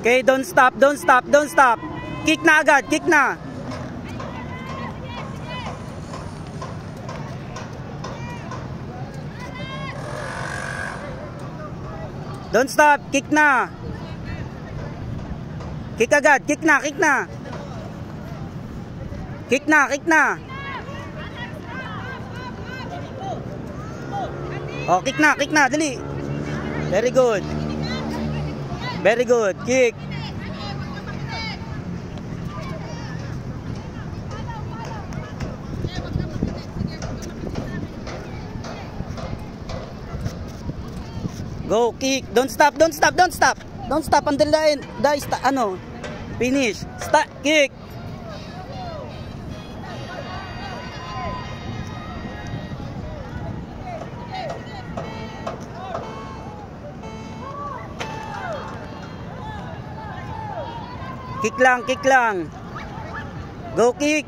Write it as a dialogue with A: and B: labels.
A: Okay, don't stop, don't stop, don't stop. Kick na agad, kick na. Don't stop, kick na. Kick agad, kick na, kick na. Kick na, kick na. Oh, kick na, dali. Very good. Very good, kick. Go, kick. Don't stop, don't stop, don't stop. Don't stop until the end. Finish. Start, kick. Kick lang, kick lang. Go, kick.